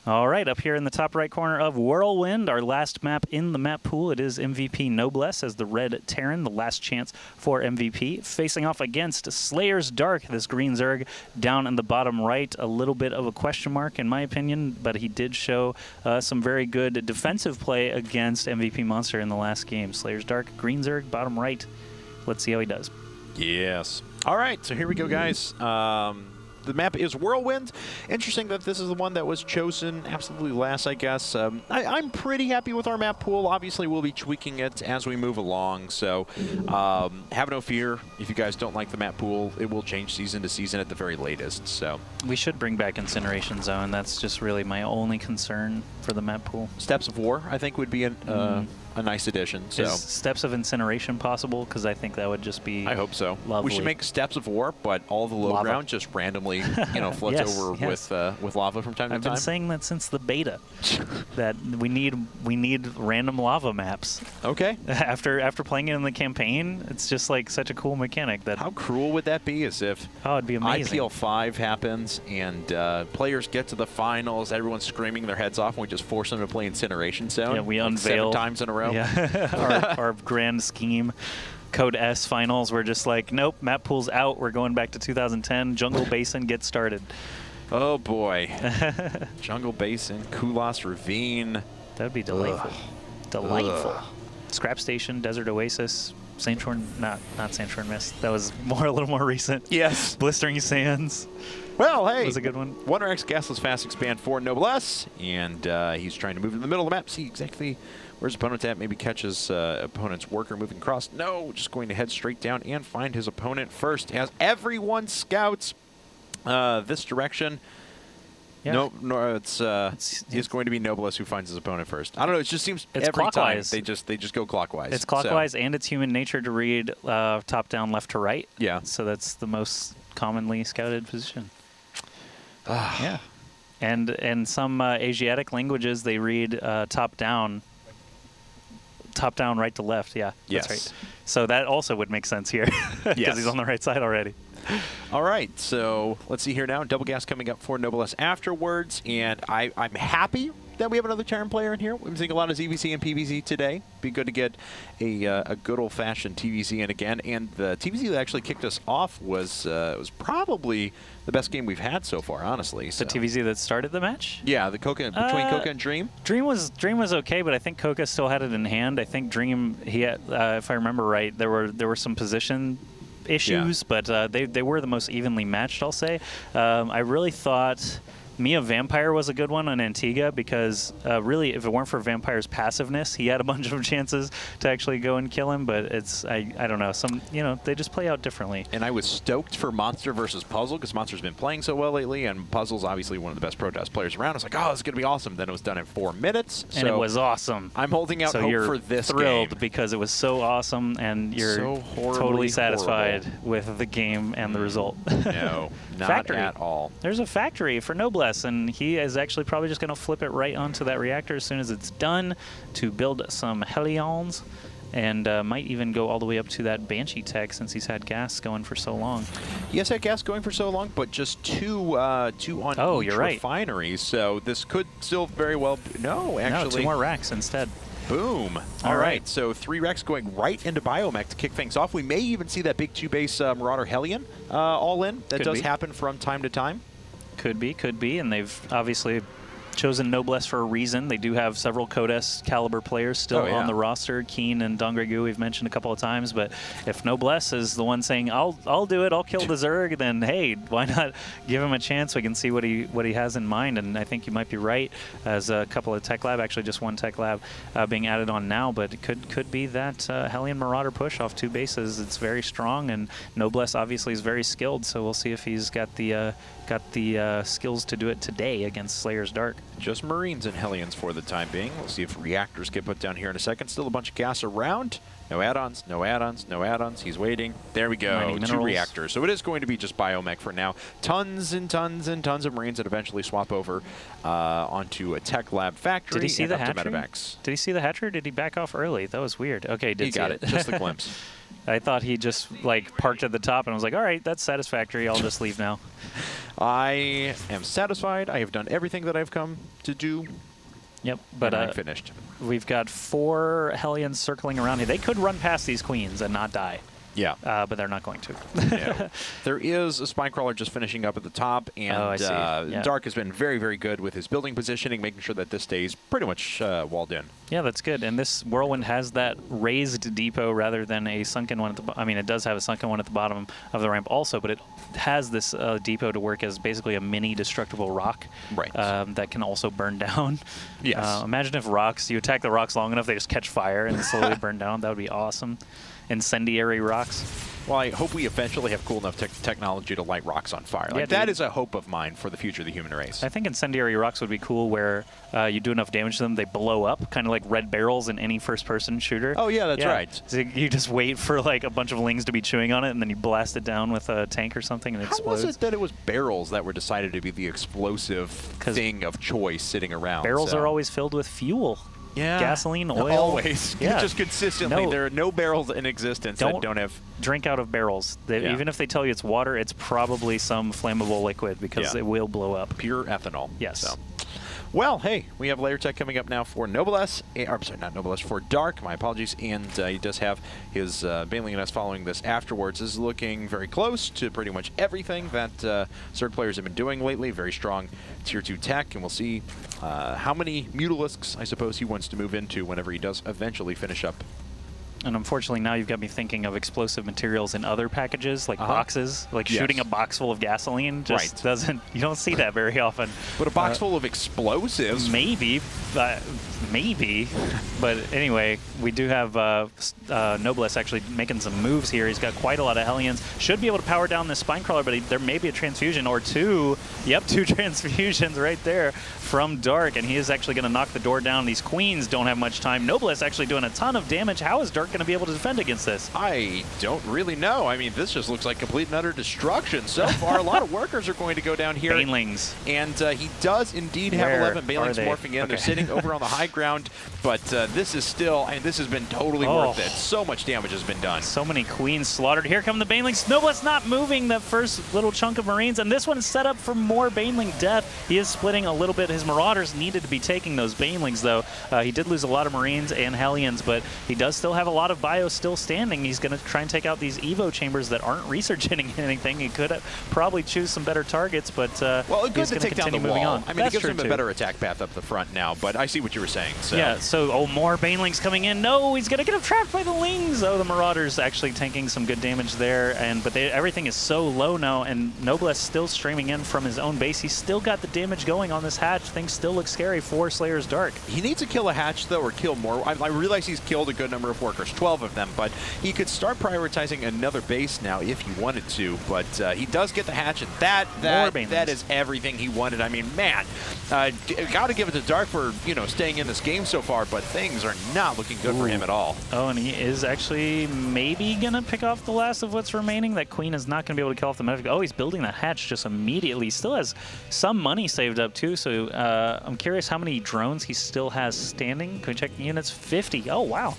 All right, up here in the top right corner of Whirlwind, our last map in the map pool. It is MVP Noblesse as the red Terran, the last chance for MVP. Facing off against SlayerS Dark, this green Zerg down in the bottom right. A little bit of a question mark in my opinion, but he did show some very good defensive play against MVP Monster in the last game. SlayerS Dark, green Zerg, bottom right. Let's see how he does. Yes. All right, so here we go, guys. The map is Whirlwind. Interesting that this is the one that was chosen absolutely last, I guess. I'm pretty happy with our map pool. Obviously, we'll be tweaking it as we move along, so have no fear. If you guys don't like the map pool, it will change season to season at the very latest. So we should bring back Incineration Zone. That's just really my only concern for the map pool. Steps of War, I think, would be a nice addition. So is Steps of Incineration possible? Because I think that would just be I hope so. Lovely. We should make Steps of War, but all the low ground just randomly, floats yes, over with lava from time to time. I've been saying that since the beta, that we need random lava maps. Okay. After playing it in the campaign, it's just like such a cool mechanic. That how cruel would that be? As if it'd be amazing. IPTL 5 happens and players get to the finals, everyone's screaming their heads off, and we just force them to play Incineration Zone. Yeah, we like unveil 7 times in a row. Yeah, our grand scheme. Code S finals, we're just like, nope, map pool's out. We're going back to 2010. Jungle Basin gets started. Oh boy. Jungle Basin, Kulas Ravine. That'd be delightful. Ugh. Delightful. Ugh. Scrap Station, Desert Oasis, Saint Shorn, not Saint Shorn Mist. That was a little more recent. Yes. Blistering Sands. Well, hey, was a good one. Wonder X Gasless Fast Expand for Noblesse, and he's trying to move in the middle of the map. See exactly where's opponent at. Maybe catches opponent's worker moving across. No, just going to head straight down and find his opponent first. As everyone scouts this direction. Yeah. No, it's going to be Noblesse who finds his opponent first. I don't know. It just seems every clockwise. time they just go clockwise. It's clockwise, and it's human nature to read top down, left to right. Yeah. So that's the most commonly scouted position. Yeah. And in some Asiatic languages, they read top down, right to left. Yeah. Yes. That's right. So that also would make sense here because he's on the right side already. All right, so let's see here now. Double gas coming up for Noblesse afterwards, and I'm happy that we have another Terran player in here. We've been seeing a lot of ZVZ and PVZ today. Be good to get a good old-fashioned TVZ in again. And the TVZ that actually kicked us off was probably the best game we've had so far, honestly. So. The TVZ that started the match? Yeah, the Coca between Coca and Dream. Dream was okay, but I think Coca still had it in hand. I think Dream, he had, if I remember right, there were some position issues, but they were the most evenly matched, I'll say. I really thought Mia Vampire was a good one on Antigua because really, if it weren't for Vampire's passiveness, he had a bunch of chances to actually go and kill him. But it's I don't know, they just play out differently. And I was stoked for Monster versus Puzzle because Monster's been playing so well lately, and Puzzle's obviously one of the best Protest players around. I was like, oh, this is gonna be awesome. Then it was done in 4 minutes, and it was awesome. I'm holding out hope for this thrilled game because it was so awesome, and you're so totally satisfied with the game and the result. No, not at all. There's a factory for Noblesse, and he is actually probably just going to flip it right onto that reactor as soon as it's done to build some Hellions, and might even go all the way up to that Banshee tech since he's had gas going for so long. He has had gas going for so long, but just two on each refinery, so this could still very well... No, actually... No, 2 more racks instead. Boom. All right, so 3 wrecks going right into Biomech to kick things off. We may even see that big 2-base Marauder Hellion all in. That does happen from time to time. Could be, and they've obviously chosen Noblesse for a reason. They do have several Code S caliber players still on the roster. Keen and Dongregu we've mentioned a couple of times, but if Noblesse is the one saying, I'll do it, I'll kill the Zerg, then hey, why not give him a chance? We can see what he has in mind, and I think you might be right, as a couple of Tech Lab, actually just 1 Tech Lab being added on now, but it could be that Hellion Marauder push off 2 bases. It's very strong, and Noblesse obviously is very skilled, so we'll see if he's got the skills to do it today against SlayerS Dark. Just Marines and Hellions for the time being. We'll see if reactors get put down here in a second. Still a bunch of gas around. No add-ons, no add-ons, no add-ons. He's waiting. There we go. 2 reactors. So it is going to be just Biomech for now. Tons and tons and tons of Marines that eventually swap over onto a Tech Lab factory. Did he see the hatchery? Medevacs. Did he see the hatchery, or did he back off early? That was weird. Okay, he got it. Just the glimpse. I thought he just like parked at the top, and I was like, all right, that's satisfactory. I'll just leave now. I am satisfied. I have done everything that I've come to do. Yep, but I'm finished. We've got 4 Hellions circling around here. They could run past these queens and not die. Yeah. But they're not going to. No. There is a Spinecrawler just finishing up at the top, and Yeah. Dark has been very, very good with his building positioning, making sure that this stays pretty much walled in. Yeah, that's good. And this Whirlwind has that raised depot rather than a sunken one at the I mean, it does have a sunken one at the bottom of the ramp also, but it has this depot to work as basically a mini destructible rock that can also burn down. Yes. Imagine if rocks, you attack the rocks long enough, they just catch fire and slowly burn down. That would be awesome. Incendiary rocks. Well, I hope we eventually have cool enough technology to light rocks on fire. Like, that is a hope of mine for the future of the human race. I think incendiary rocks would be cool where you do enough damage to them, they blow up, kind of like red barrels in any first-person shooter. Oh, yeah, that's right. So you just wait for like a bunch of lings to be chewing on it, and then you blast it down with a tank or something, and it explodes. How was it that it was barrels that were decided to be the explosive thing of choice sitting around? Barrels are always filled with fuel. Yeah. Gasoline, oil. Always. Yeah. Just consistently. There are no barrels in existence that don't have... drink out of barrels. Even if they tell you it's water, it's probably some flammable liquid because it will blow up. Pure ethanol. Yes. So. Well, hey, we have Layer Tech coming up now for Noblesse. I'm sorry, not Noblesse, for Dark. My apologies. And he does have his Baneling and us following this afterwards. This is looking very close to pretty much everything that Zerg players have been doing lately. Very strong Tier 2 tech, and we'll see how many Mutalisks, I suppose, he wants to move into whenever he does eventually finish up. And unfortunately, now you've got me thinking of explosive materials in other packages, like boxes. Like shooting a box full of gasoline just doesn't... You don't see that very often. But a box full of explosives? Maybe. Maybe. But anyway, we do have Noblesse actually making some moves here. He's got quite a lot of Hellions. Should be able to power down this Spinecrawler, but there may be a transfusion or 2. Yep, 2 transfusions right there from Dark. And he is actually going to knock the door down. These queens don't have much time. Noblesse actually doing a ton of damage. How is Dark going to be able to defend against this? I don't really know. I mean, this just looks like complete and utter destruction so far. A lot of workers are going to go down here. Banelings. And he does indeed have 11 Banelings morphing in. They're sitting over on the high ground, but this is still, I mean, this has been totally worth it. So much damage has been done. So many queens slaughtered. Here come the Banelings. Noblesse not moving the first little chunk of Marines, and this one is set up for more Baneling death. He is splitting a little bit. His Marauders needed to be taking those Banelings, though. He did lose a lot of Marines and Hellions, but he does still have a lot of bio still standing. He's going to try and take out these Evo chambers that aren't researching anything. He could probably choose some better targets, but well, he's going to take down the moving wall. on. I mean, it gives him a better attack path up the front now, but I see what you were saying. So. Yeah, so, more Banelings coming in. No, he's going to get him trapped by the Lings. Oh, the Marauders actually tanking some good damage there, but everything is so low now, and Noblesse still streaming in from his own base. He's still got the damage going on this hatch. Things still look scary for SlayerS Dark. He needs to kill a hatch, though, or kill more. I realize he's killed a good number of workers, 12 of them, but he could start prioritizing another base now if he wanted to, but he does get the hatch, and that is everything he wanted. I mean, man, got to give it to Dark for, staying in this game so far, but things are not looking good for him at all. Oh, and he is actually maybe going to pick off the last of what's remaining. That queen is not going to be able to kill off the medic. Oh, he's building the hatch just immediately. He still has some money saved up, too, so I'm curious how many drones he still has standing. Can we check the units? 50. Oh, wow.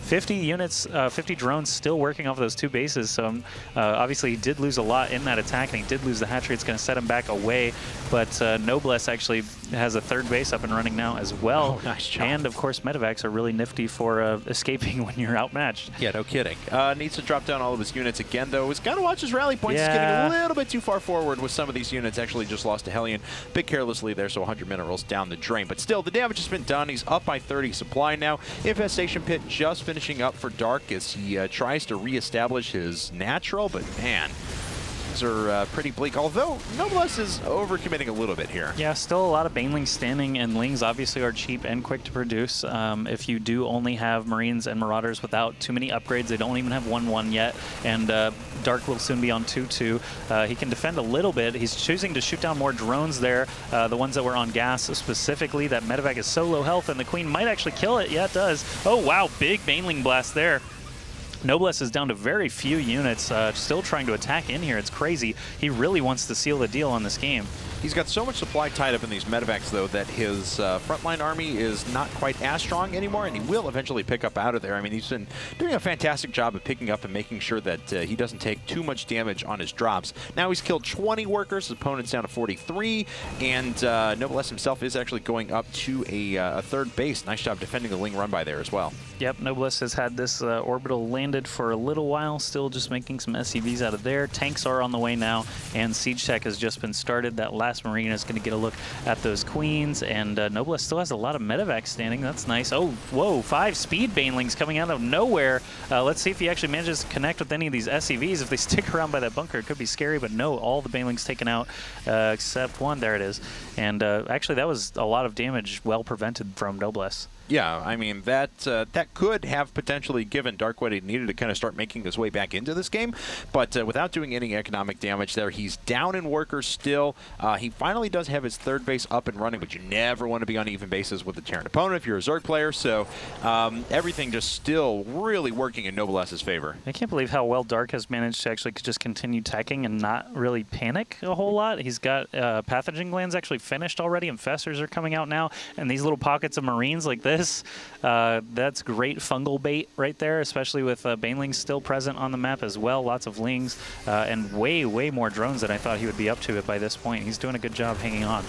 50 units, 50 drones still working off those 2 bases. So obviously he did lose a lot in that attack, and he did lose the hatchery. It's going to set him back away. But Noblesse actually has a 3rd base up and running now as well. Oh, nice job. And of course, medevacs are really nifty for escaping when you're outmatched. Yeah, no kidding. Needs to drop down all of his units again, though. He's got to watch his rally points. He's getting a little bit too far forward with some of these units. Actually just lost to Hellion. A bit carelessly there, so 100 minerals down the drain. But still, the damage has been done. He's up by 30 supply now. Infestation Pit just finishing up for Dark as he tries to reestablish his natural, but man, things are pretty bleak, although Noblesse is overcommitting a little bit here. Yeah, still a lot of Banelings standing, and Lings obviously are cheap and quick to produce. If you do only have Marines and Marauders without too many upgrades, they don't even have 1-1 yet, and Dark will soon be on 2-2. He can defend a little bit. He's choosing to shoot down more drones there, the ones that were on gas specifically. That medevac is so low health, and the Queen might actually kill it. Yeah, it does. Oh, wow, big Baneling blast there. Noblesse is down to very few units, still trying to attack in here. It's crazy. He really wants to seal the deal on this game. He's got so much supply tied up in these medevacs, though, that his frontline army is not quite as strong anymore, and he will eventually pick up out of there. I mean, he's been doing a fantastic job of picking up and making sure that he doesn't take too much damage on his drops. Now he's killed 20 workers, his opponent's down to 43, and Noblesse himself is actually going up to a third base. Nice job defending the Ling run by there as well. Yep, Noblesse has had this orbital landed for a little while, still just making some SCVs out of there. Tanks are on the way now, and Siege Tech has just been started. That last Marine is going to get a look at those Queens, and Noblesse still has a lot of medevacs standing. That's nice. Oh, whoa, 5 speed banelings coming out of nowhere. Let's see if he actually manages to connect with any of these SCVs. If they stick around by that bunker, it could be scary, but no, all the banelings taken out except one. There it is. And actually, that was a lot of damage well prevented from Noblesse. Yeah, I mean, that could have potentially given Dark what he needed to kind of start making his way back into this game, but without doing any economic damage there. He's down in workers still. He finally does have his third base up and running, but you never want to be on even bases with a Terran opponent if you're a Zerg player, so everything just still really working in Noblesse's favor. I can't believe how well Dark has managed to actually just continue teching and not really panic a whole lot. He's got pathogen glands actually finished already, infestors are coming out now, and these little pockets of Marines like this, that's great fungal bait right there, especially with banelings still present on the map as well. Lots of lings and way more drones than I thought he would be up to it by this point. He's doing a good job hanging on.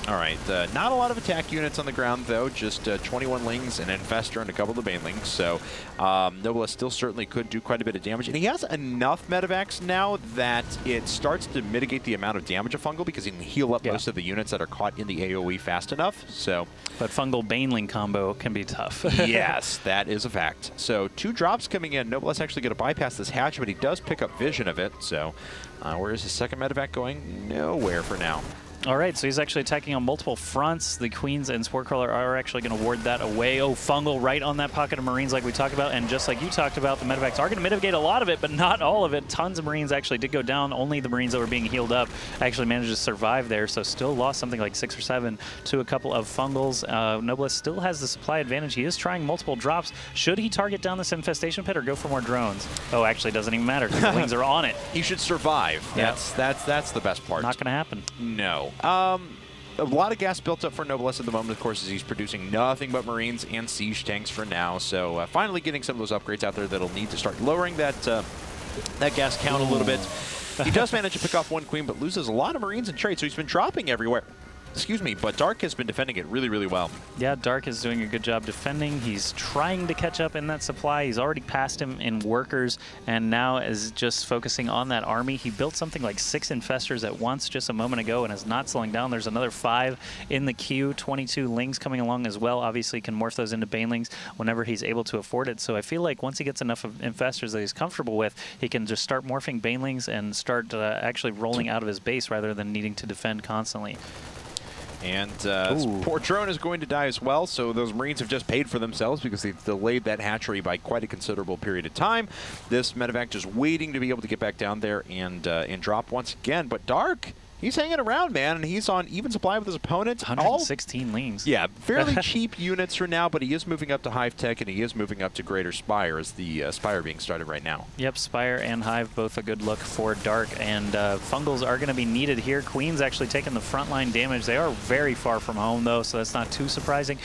All right, not a lot of attack units on the ground, though. Just 21 Lings, an Infestor, and a couple of the Banelings. So Noblesse still certainly could do quite a bit of damage. And he has enough medevacs now that it starts to mitigate the amount of damage of Fungal because he can heal up most of the units that are caught in the AoE fast enough. So, but Fungal Baneling combo can be tough. Yes, that is a fact. So 2 drops coming in. Noblesse actually going to bypass this hatch, but he does pick up vision of it. So where is his second medevac going? Nowhere for now. All right, so he's actually attacking on multiple fronts. The Queens and Sporecrawler are actually going to ward that away. Oh, Fungal right on that pocket of Marines like we talked about. And just like you talked about, the medevacs are going to mitigate a lot of it, but not all of it. Tons of Marines actually did go down. Only the Marines that were being healed up actually managed to survive there. So still lost something like 6 or 7 to a couple of Fungals. Noblesse still has the supply advantage. He is trying multiple drops. Should he target down this infestation pit or go for more drones? Oh, actually, it doesn't even matter because the Lings are on it. He should survive. Yep. That's the best part. Not going to happen. No. A lot of gas built up for Noblesse at the moment, of course, as he's producing nothing but Marines and Siege tanks for now. So finally getting some of those upgrades out there that'll need to start lowering that gas count a little bit. He does manage to pick off 1 Queen, but loses a lot of Marines and trade, so he's been dropping everywhere. Excuse me, but Dark has been defending it really well. Yeah, Dark is doing a good job defending. He's trying to catch up in that supply. He's already passed him in workers, and now is just focusing on that army. He built something like 6 infestors at once just a moment ago and is not slowing down. There's another 5 in the queue, 22 Lings coming along as well. Obviously, he can morph those into Banelings whenever he's able to afford it. So I feel like once he gets enough of infestors that he's comfortable with, he can just start morphing Banelings and start actually rolling out of his base rather than needing to defend constantly. And this poor drone is going to die as well, so those Marines have just paid for themselves because they've delayed that hatchery by quite a considerable period of time. This medevac just waiting to be able to get back down there and drop once again. But Dark, he's hanging around, man, and he's on even supply with his opponent. 116 Lings. Yeah, fairly cheap units for now, but he is moving up to Hive Tech, and he is moving up to Greater Spire as the Spire being started right now. Yep, Spire and Hive, both a good look for Dark, and Fungals are going to be needed here. Queen's actually taking the frontline damage. They are very far from home, though, so that's not too surprising.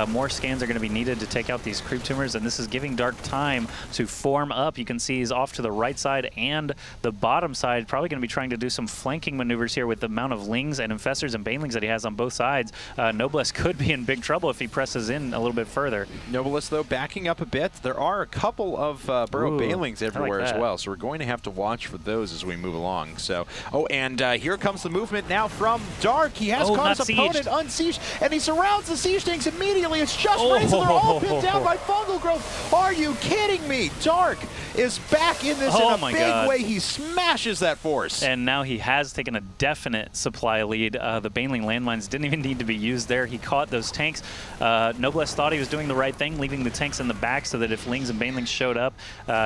More scans are going to be needed to take out these creep tumors, and this is giving Dark time to form up. You can see he's off to the right side and the bottom side, probably going to be trying to do some flanking maneuvers here with the amount of Lings and Infestors and Banelings that he has on both sides. Noblesse could be in big trouble if he presses in a little bit further. Noblesse, though, backing up a bit. There are a couple of Burrow Banelings everywhere as well, so we're going to have to watch for those as we move along. So, and here comes the movement now from Dark. He has caught his opponent unsieged, and he surrounds the siege tanks immediately. It's just Rays, and they're all pinned down by fungal growth. Are you kidding me? Dark is back in this in a big way. He smashes that force. And now he has taken a definite supply lead. The Baneling landmines didn't even need to be used there. He caught those tanks. Noblesse thought he was doing the right thing, leaving the tanks in the back so that if Lings and Banelings showed up,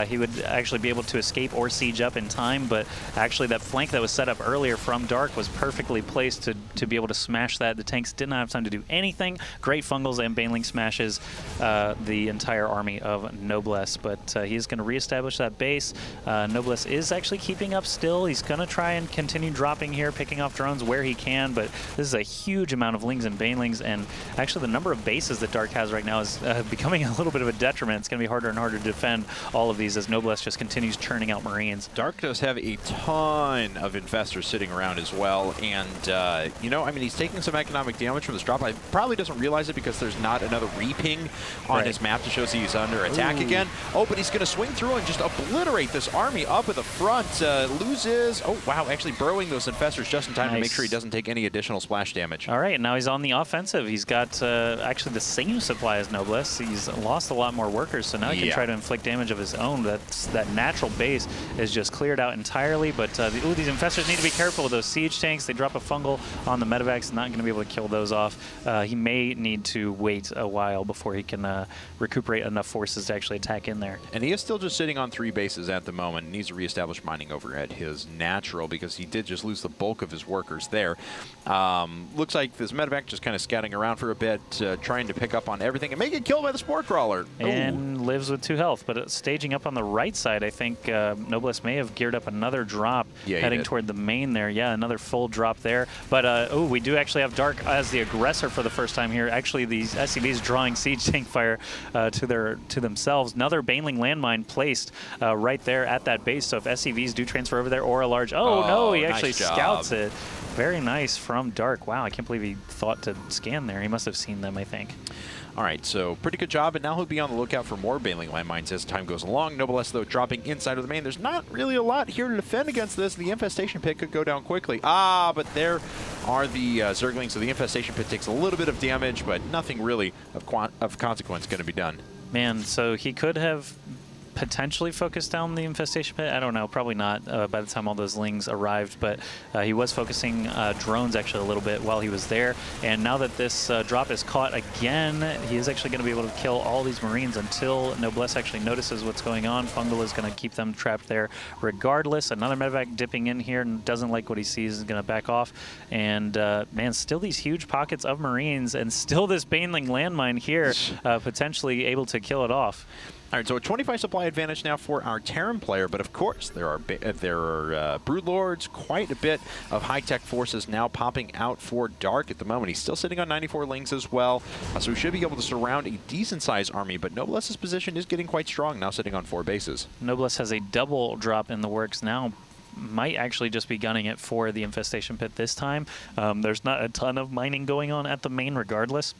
he would actually be able to escape or siege up in time. But actually that flank that was set up earlier from Dark was perfectly placed to be able to smash that. The tanks did not have time to do anything. Great Fungals and Baneling smashes the entire army of Noblesse. But he is going to reestablish that base. Noblesse is actually keeping up still. He's going to try and continue dropping here, picking off drones where he can, but this is a huge amount of Lings and Banelings, and actually the number of bases that Dark has right now is becoming a little bit of a detriment. It's going to be harder and harder to defend all of these as Noblesse just continues churning out Marines. Dark does have a ton of infestors sitting around as well, and you know, I mean, he's taking some economic damage from this drop. I probably doesn't realize it because there's not another reping on his map to show he's under attack again. Oh, but he's going to swing through and just obliterate this army up at the front. Loses, oh wow, actually burrowing those infestors just in time to make sure he doesn't take any additional splash damage. All right, now he's on the offensive. He's got actually the same supply as Noblesse. He's lost a lot more workers, so now he can try to inflict damage of his own. That natural base is just cleared out entirely, but these infestors need to be careful with those siege tanks. They drop a fungal on the medevacs, not going to be able to kill those off. He may need to wait a while before he can recuperate enough forces to actually attack in there. And he is still just sitting on 3 bases at the moment. Needs to reestablish mining over at his natural because he did just lose the bulk of his workers there. Looks like this medevac just kind of scouting around for a bit, trying to pick up on everything and may get killed by the Spore Crawler. And lives with 2 health, but staging up on the right side, I think Noblesse may have geared up another drop heading toward the main there. Yeah, another full drop there. But we do actually have Dark as the aggressor for the first time here. Actually, these SCVs drawing siege tank fire to themselves. Another Baneling landmine placed right there at that base. So if SCVs do transfer over there or a large, no, he actually scouts it. Very nice from Dark. Wow, I can't believe he thought to scan there. He must have seen them, I think. All right, so pretty good job, and now he'll be on the lookout for more Baneling landmines as time goes along. Noblesse, though, dropping inside of the main. There's not really a lot here to defend against this. The Infestation Pit could go down quickly. But there are the Zerglings, so the Infestation Pit takes a little bit of damage, but nothing really of consequence going to be done. Man, so he could have potentially focused down the Infestation Pit. I don't know, probably not by the time all those Lings arrived, but he was focusing drones actually a little bit while he was there. And now that this drop is caught again, he is actually going to be able to kill all these Marines until Noblesse actually notices what's going on. Fungal is going to keep them trapped there regardless. Another medevac dipping in here and doesn't like what he sees, is going to back off. And man, still these huge pockets of Marines and still this Baneling landmine here, potentially able to kill it off. All right, so a 25 supply advantage now for our Terran player, but of course there are Broodlords, quite a bit of high-tech forces now popping out for Dark at the moment. He's still sitting on 94 Lings as well, so he should be able to surround a decent-sized army, but Noblesse's position is getting quite strong, now sitting on 4 bases. Noblesse has a double drop in the works now. Might actually just be gunning it for the Infestation Pit this time. There's not a ton of mining going on at the main regardless.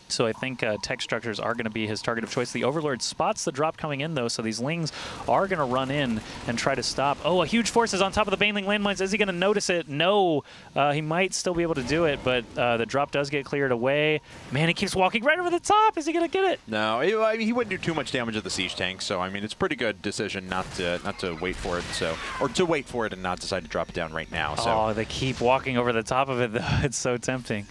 So I think tech structures are going to be his target of choice. The Overlord spots the drop coming in, though, so these Lings are going to run in and try to stop. Oh, a huge force is on top of the Baneling landmines. Is he going to notice it? No. He might still be able to do it, but the drop does get cleared away. Man, he keeps walking right over the top. Is he going to get it? No, I mean, he wouldn't do too much damage to the siege tank, so I mean, it's a pretty good decision not to wait for it, or to wait for it and not decide to drop it down right now. So. Oh, they keep walking over the top of it, though. It's so tempting.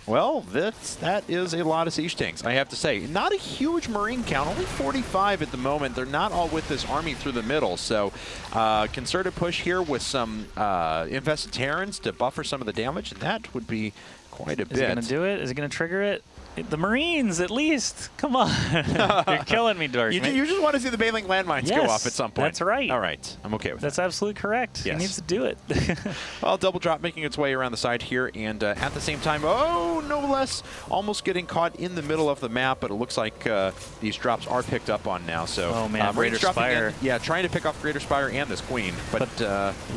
Well, that is a lot of siege tanks, I have to say. Not a huge Marine count, only 45 at the moment. They're not all with this army through the middle, so concerted push here with some invested Terrans to buffer some of the damage, and that would be quite a bit. Is he going to do it? Is he going to trigger it? The Marines, at least. Come on. You're killing me, Dark. You just want to see the Baneling landmines go off at some point. That's right. All right. I'm okay with that. That's absolutely correct. Yes. He needs to do it. Well, double drop making its way around the side here, and at the same time, Noblesse almost getting caught in the middle of the map, but it looks like these drops are picked up on now. So, oh, man, Greater Spire. Yeah, trying to pick off Greater Spire and this Queen. But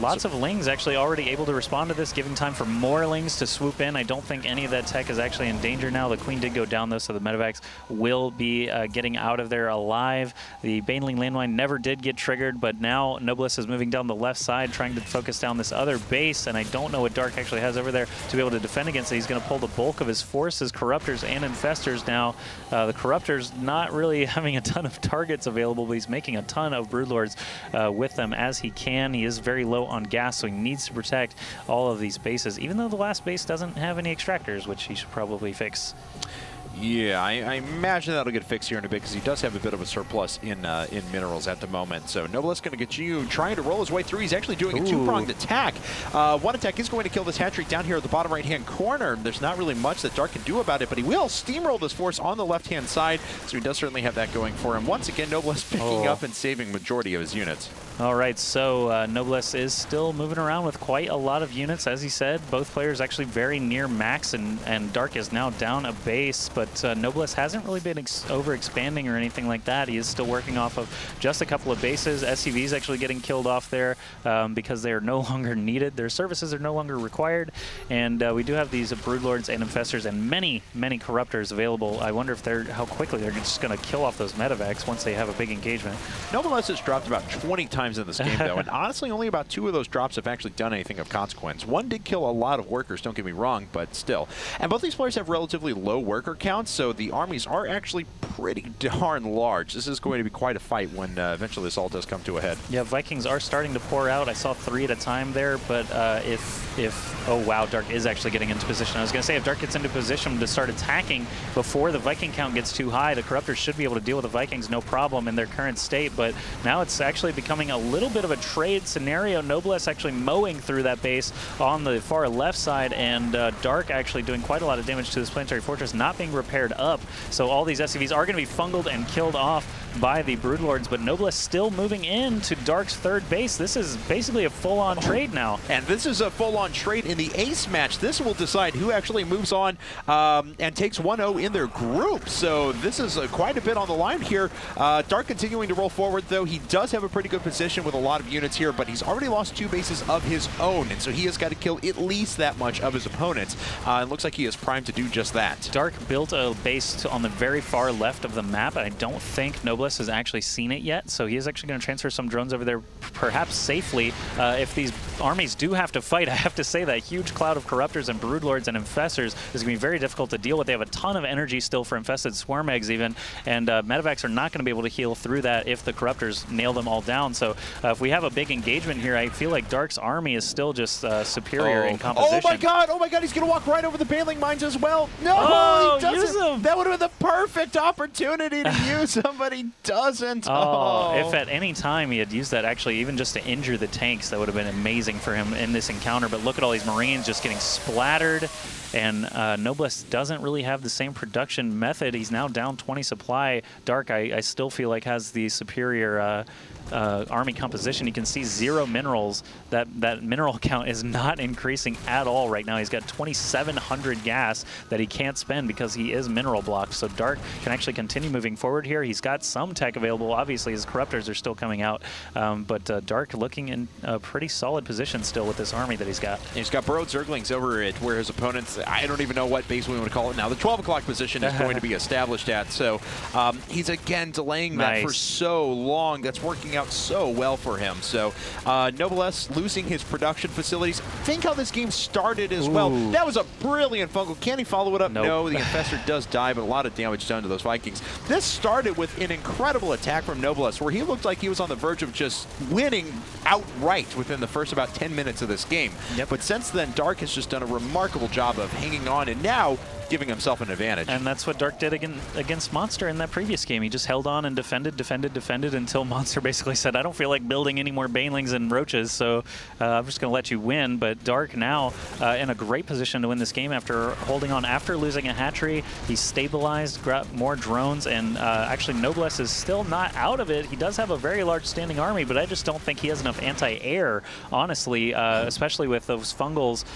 lots of Lings actually already able to respond to this, giving time for more Lings to swoop in. I don't think any of that tech is actually in danger now. The Queen did go down, though, so the medevacs will be getting out of there alive. The Baneling landmine never did get triggered, but now Noblesse is moving down the left side, trying to focus down this other base, and I don't know what Dark actually has over there to be able to defend against it. He's going to pull the bulk of his forces, Corruptors and Infestors now. The Corruptors not really having a ton of targets available, but he's making a ton of Broodlords with them as he can. He is very low on gas, so he needs to protect all of these bases, even though the last base doesn't have any extractors, which he should probably fix. Yeah, I imagine that'll get fixed here in a bit because he does have a bit of a surplus in minerals at the moment. So Noblesse going to get you trying to roll his way through. He's actually doing a two-pronged attack. One attack is going to kill this hatchery down here at the bottom right-hand corner. There's not really much that Dark can do about it, but he will steamroll this force on the left-hand side. So he does certainly have that going for him. Once again, Noblesse picking up and saving majority of his units. All right, so Noblesse is still moving around with quite a lot of units, as he said. Both players actually very near max, and Dark is now down a base, but Noblesse hasn't really been over-expanding or anything like that. He is still working off of just a couple of bases. SCV is actually getting killed off there because they are no longer needed. Their services are no longer required, and we do have these Broodlords and Infestors and many, many Corruptors available. I wonder if how quickly they're just going to kill off those medevacs once they have a big engagement. Noblesse has dropped about 20 times in this game, though, and honestly, only about 2 of those drops have actually done anything of consequence. One did kill a lot of workers, don't get me wrong, but still. And both these players have relatively low worker counts, so the armies are actually pretty darn large. This is going to be quite a fight when eventually this all does come to a head. Yeah, Vikings are starting to pour out. I saw 3 at a time there, but oh wow, Dark is actually getting into position. I was going to say, if Dark gets into position to start attacking before the Viking count gets too high, the Corruptors should be able to deal with the Vikings no problem in their current state, but now it's actually becoming a little bit of a trade scenario. Noblesse actually mowing through that base on the far left side, and Dark actually doing quite a lot of damage to this planetary fortress, not being repaired up. So all these SCVs are going to be fungled and killed off by the Broodlords, but Noblesse still moving into Dark's third base. This is basically a full-on trade now. And this is a full-on trade in the ace match. This will decide who actually moves on and takes 1-0 in their group. So this is quite a bit on the line here. Dark continuing to roll forward, though. He does have a pretty good position with a lot of units here, but he's already lost 2 bases of his own, and so he has got to kill at least that much of his opponents. It looks like he is primed to do just that. Dark built a base on the very far left of the map, and I don't think Noblesse has actually seen it yet, so he is actually going to transfer some drones over there, perhaps safely. If these armies do have to fight, I have to say that huge cloud of Corruptors and Broodlords and Infestors is going to be very difficult to deal with. They have a ton of energy still for infested swarm eggs even, and medevacs are not going to be able to heal through that if the Corruptors nail them all down. So if we have a big engagement here, I feel like Dark's army is still just superior in composition. Oh my god, he's going to walk right over the Baneling Mines as well. No, he doesn't. use them. That would have been the perfect opportunity to use them, but he doesn't. If at any time he had used that, actually, even just to injure the tanks, that would have been amazing for him in this encounter. But look at all these Marines just getting splattered. And Noblesse doesn't really have the same production method. He's now down 20 supply. Dark, I still feel like, has the superior army composition. You can see 0 minerals. That mineral count is not increasing at all right now. He's got 2,700 gas that he can't spend because he is mineral blocked. So Dark can actually continue moving forward here. He's got some tech available. Obviously, his Corruptors are still coming out. But Dark looking in a pretty solid position still with this army that he's got. He's got burrowed Zerglings over it where his opponents, I don't even know what base we want to call it now. The 12 o'clock position is going to be established at. So he's again delaying that for so long. That's working out so well for him. So Noblesse losing his production facilities. Think how this game started as well. That was a brilliant fungal. Can he follow it up? Nope. No, the Infestor does die, but a lot of damage done to those Vikings. This started with an incredible attack from Noblesse where he looked like he was on the verge of just winning outright within the first about 10 minutes of this game. But since then, Dark has just done a remarkable job of hanging on, and now giving himself an advantage. And that's what Dark did against Monster in that previous game. He just held on and defended until Monster basically said, I don't feel like building any more Banelings and Roaches, so I'm just going to let you win. But Dark now in a great position to win this game after holding on after losing a hatchery. He's stabilized, got more drones, and actually Noblesse is still not out of it. He does have a very large standing army, but I just don't think he has enough anti-air, honestly, especially with those fungals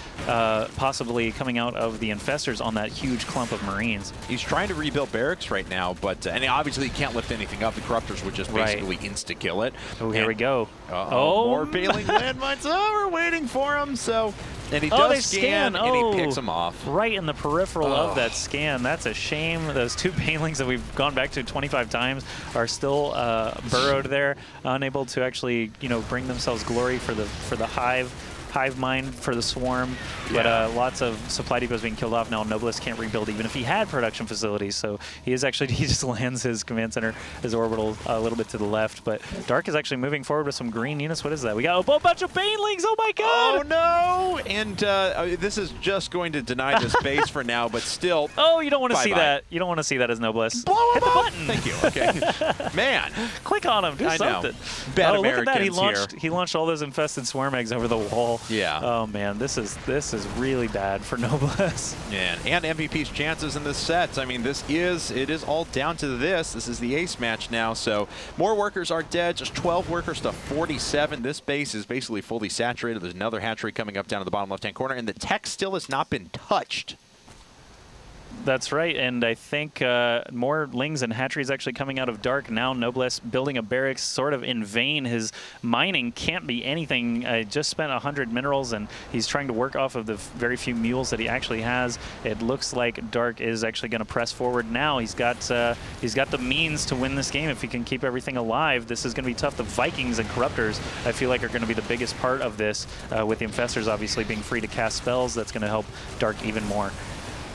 possibly coming out of the Infestors on that huge clump of Marines. He's trying to rebuild barracks right now, but and obviously he can't lift anything up. The Corruptors would just basically insta-kill it. Oh, here we go. More Baneling landmines. Oh, we're waiting for him. So, and he does scan, and he picks them off. Right in the peripheral of that scan. That's a shame. Those 2 Banelings that we've gone back to 25 times are still burrowed there, unable to actually, bring themselves glory for the hive mind for the swarm, but lots of supply depots being killed off now. Noblesse can't rebuild even if he had production facilities, so he just lands his command center, his orbital a little bit to the left, but Dark is actually moving forward with some green units. What is that? We got a bunch of Banelings! Oh my god! Oh no! And this is just going to deny this base for now, but still. Oh, you don't want to see that. You don't want to see that as Noblesse. Blow him Hit the up. button! Thank you. Okay. Man. Click on him. Do something. Bad Look at that. Americans He launched all those infested swarm eggs over the wall. Yeah. Oh man, this is really bad for Noblesse. Yeah, and MVP's chances in this set. I mean, it is all down to this. This is the ace match now, so more workers are dead. Just 12 workers to 47. This base is basically fully saturated. There's another hatchery coming up down to the bottom left-hand corner, and the tech still has not been touched. That's right, and I think more Lings and hatcheries actually coming out of Dark. Now Noblesse building a barracks sort of in vain. His mining can't be anything. Just spent 100 minerals, and he's trying to work off of the very few mules that he actually has. It looks like Dark is actually going to press forward now. He's got the means to win this game if he can keep everything alive. This is going to be tough. The Vikings and Corruptors, I feel like, are going to be the biggest part of this, with the Infestors obviously being free to cast spells. That's going to help Dark even more.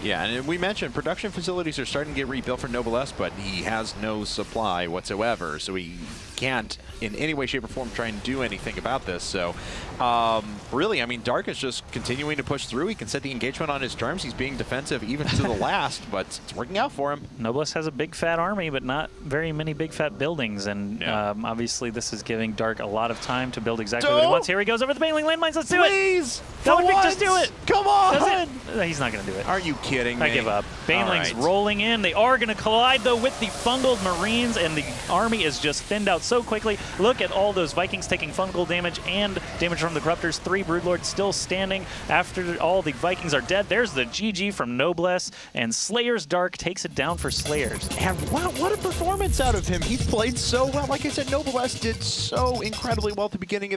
Yeah, and we mentioned production facilities are starting to get rebuilt for Noblesse, but he has no supply whatsoever, so he can't in any way, shape, or form try and do anything about this. So really, I mean, Dark is just continuing to push through. He can set the engagement on his terms. He's being defensive even to the last, but it's working out for him. Noblesse has a big fat army, but not very many big fat buildings, and obviously this is giving Dark a lot of time to build exactly what he wants. Here he goes over the Baneling landmines. Let's do it! Please! Just do it! Come on! Does it? He's not going to do it. Are you kidding me? I give up. Banelings rolling in. They are going to collide, though, with the fungal Marines, and the army is just thinned out so quickly. Look at all those Vikings taking fungal damage and damage from the Corruptors. 3 Broodlords still standing after all the Vikings are dead. There's the GG from Noblesse, and SlayerS Dark takes it down for SlayerS. And wow, what a performance out of him. He played so well. Like I said, Noblesse did so incredibly well at the beginning of that.